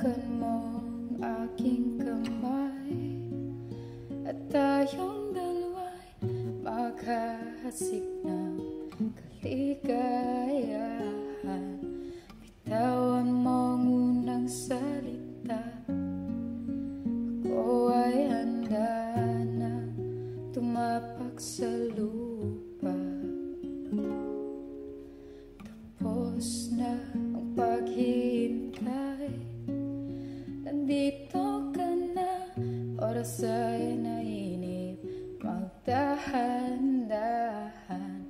hawakan mo ang aking kamay at tayong dalawa'y maghahasik ng kaligayahan. Bitawan mo ang unang salita, ako ay handa na tumapak sa lupa. Tapos na ang paghihintay, nandito ka na, oras ay nainip, magdahan-dahan,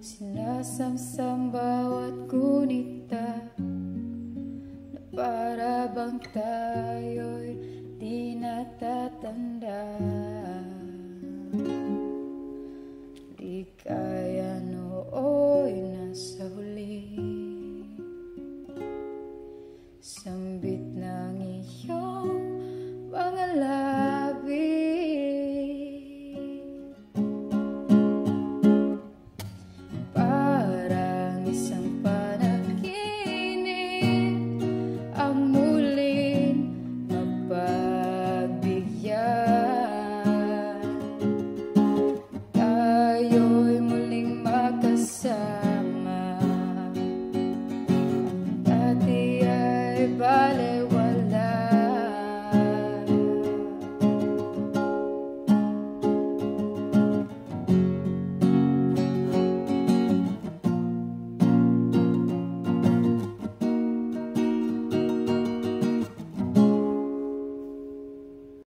sinasamsam bawat gunita, na para bang tayo'y di natatanda. Ligaya nooy nasa huli, sambit ng iyong